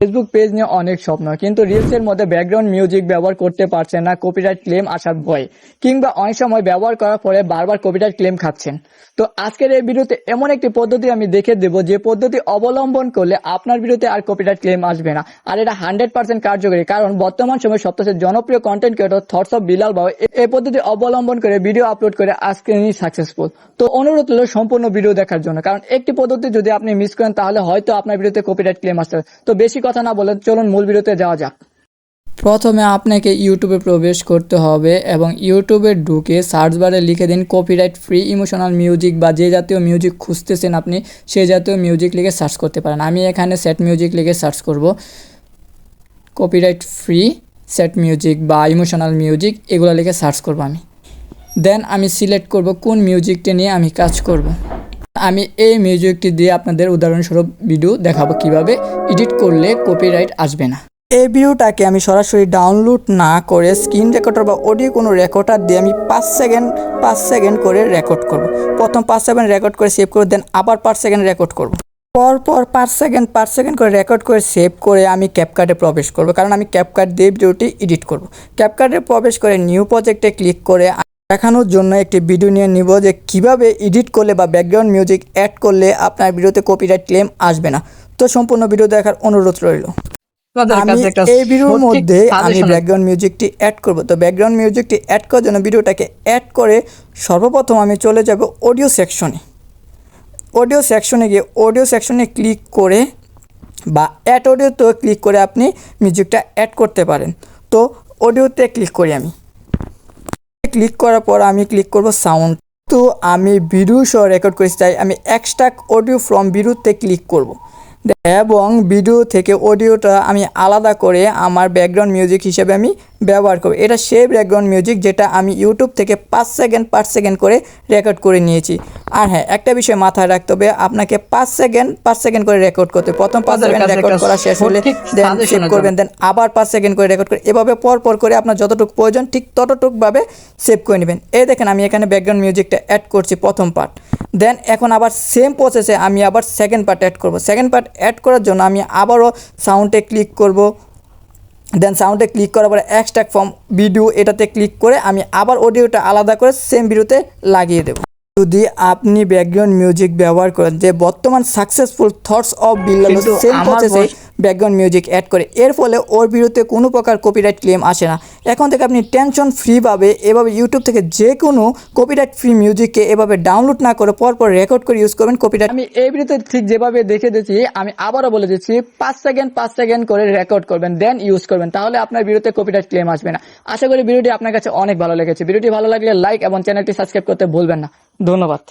Facebook page নিয়ে অনেক স্বপ্ন, কিন্তু রিলসের মধ্যে ব্যাকগ্রাউন্ড মিউজিক ব্যবহার করতে পারছে না কপিরাইট ক্লেম আসার ভয়, কিংবা অনেক সময় ব্যবহার করার পরে বারবার কপিরাইট ক্লেম খাচ্ছেন। তো আজকের এই ভিডিওতে এমন একটি পদ্ধতি আমি দেখে দেব যে পদ্ধতি অবলম্বন করলে আপনার ভিডিওতে আর কপিরাইট ক্লেম আসবে না। আর এটা 100% কার্যকরী, কারণ বর্তমান সময়ে সবচেয়ে জনপ্রিয় content creator thoughts of Bilal ভাই এই পদ্ধতি অবলম্বন করে ভিডিও আপলোড করে আজকে তিনি সাকসেসফুল। তো অনুরোধ হলো সম্পূর্ণ ভিডিও দেখার জন্য, কারণ একটি পদ্ধতি যদি আপনি মিস করেন তাহলে হয়তো আপনার ভিডিওতে কপিরাইট ক্লেম আসতে পারে। তো বেশি কথা না বলে চলুন মূল ভিডিওতে যাওয়া যাক। প্রথমে আপনাকে ইউটিউবে প্রবেশ করতে হবে এবং ইউটিউবে ঢুকে সার্চ বারে লিখে দিন কপিরাইট ফ্রি ইমোশনাল মিউজিক, বা যে জাতীয় মিউজিক খুঁজতেছেন আপনি সেই জাতীয় মিউজিক লিখে সার্চ করতে পারেন। আমি এখানে সেট মিউজিক লিখে সার্চ করব, কপিরাইট ফ্রি সেট মিউজিক বা ইমোশনাল মিউজিক এগুলো লিখে সার্চ করব আমি। দেন আমি সিলেক্ট করব কোন মিউজিকটি নিয়ে আমি কাজ করব। আমি এই মিউজিকটি দিয়ে আপনাদের উদাহরণস্বরূপ ভিডিও দেখাবো কিভাবে এডিট করলে কপিরাইট আসবে না। এই ভিডিওটাকে আমি সরাসরি ডাউনলোড না করে স্ক্রিন রেকর্ডার বা অডিও কোনো রেকর্ডার দিয়ে আমি 5 সেকেন্ড করে রেকর্ড করব। প্রথম 5 সেকেন্ড রেকর্ড করে সেভ করে দেন আবার 5 সেকেন্ড রেকর্ড করব। পরপর 5 সেকেন্ড করে রেকর্ড করে সেভ করে আমি ক্যাপকাটে প্রবেশ করব, কারণ আমি ক্যাপকাট দিয়ে ভিডিওটি এডিট করব। ক্যাপকাটে প্রবেশ করে নিউ প্রজেক্টে ক্লিক করে দেখানোর জন্য একটি ভিডিও নিয়ে নিব যে কিভাবে এডিট করলে বা ব্যাকগ্রাউন্ড মিউজিক অ্যাড করলে আপনার ভিডিওতে কপিরাইট ক্লেম আসবে না। তো সম্পূর্ণ ভিডিও দেখার অনুরোধ রইল। আমি এই ভিডিওর মধ্যে আমি ব্যাকগ্রাউন্ড মিউজিকটি অ্যাড করব। তো ব্যাকগ্রাউন্ড মিউজিকটি অ্যাড করার জন্য ভিডিওটাকে অ্যাড করে সর্বপ্রথম আমি চলে যাব অডিও সেকশনে। অডিও সেকশনে গিয়ে অডিও সেকশনে ক্লিক করে বা অ্যাড অডিওতে ক্লিক করে আপনি মিউজিকটা অ্যাড করতে পারেন। তো অডিওতে ক্লিক করি, আমি ক্লিক করার পর আমি ক্লিক করব সাউন্ড। তো আমি ভিডিও সহ রেকর্ড করেছি তাই আমি এক্সট্রাক্ট অডিও ফ্রম ভিডিওতে ক্লিক করব এবং ভিডিও থেকে অডিওটা আমি আলাদা করে আমার ব্যাকগ্রাউন্ড মিউজিক হিসেবে আমি ব্যবহার করব। এটা সেই ব্যাকগ্রাউন্ড মিউজিক যেটা আমি ইউটিউব থেকে 5 সেকেন্ড করে রেকর্ড করে নিয়েছি। আর হ্যাঁ, একটা বিষয় মাথায় রাখতে হবে, আপনাকে 5 সেকেন্ড করে রেকর্ড করতে হবে। প্রথম 5 সেকেন্ড রেকর্ড করা শেষ হলে দেন সেভ করবেন, দেন আবার 5 সেকেন্ড করে রেকর্ড করে এভাবে পর করে আপনার যতটুকু প্রয়োজন ঠিক ততটুকুভাবে সেভ করে নেবেন। এই দেখেন আমি এখানে ব্যাকগ্রাউন্ড মিউজিকটা অ্যাড করছি প্রথম পার্ট। দেন এখন আবার সেম প্রসেসে আমি আবার সেকেন্ড পার্ট অ্যাড করব। সেকেন্ড পার্ট অ্যাড করার জন্য আমি আবারও সাউন্ডে ক্লিক করব। দেন সাউন্ডে ক্লিক করার পরে এক্সট্রাক্ট ফ্রম ভিডিও এটাতে ক্লিক করে আমি আবার অডিওটা আলাদা করে সেম ভিডিওতে লাগিয়ে দেব। যদি আপনি ব্যাকগ্রাউন্ড মিউজিক ব্যবহার করেন, যে বর্তমান successful thoughts of Bilal same প্রসেসে ব্যাকগ্রাউন্ড মিউজিক অ্যাড করে, এর ফলে ওর ভিডিওতে কোনো প্রকার কপিরাইট ক্লেম আসে না। এখন থেকে আপনি টেনশন ফ্রিভাবে এভাবে ইউটিউব থেকে যে কোনো কপিরাইট ফ্রি মিউজিককে এভাবে ডাউনলোড না করে পরপর রেকর্ড করে ইউজ করবেন। কপিরাইট আমি এই ভিডিওতে ঠিক যেভাবে দেখে দিচ্ছি আমি আবারও বলে দিচ্ছি, 5 সেকেন্ড করে রেকর্ড করবেন, দেন ইউজ করবেন, তাহলে আপনার ভিডিওতে কপিরাইট ক্লেম আসবে না। আশা করি ভিডিওটি আপনার কাছে অনেক ভালো লেগেছে। ভিডিওটি ভালো লাগলে লাইক এবং চ্যানেলটি সাবস্ক্রাইব করতে ভুলবেন না। ধন্যবাদ।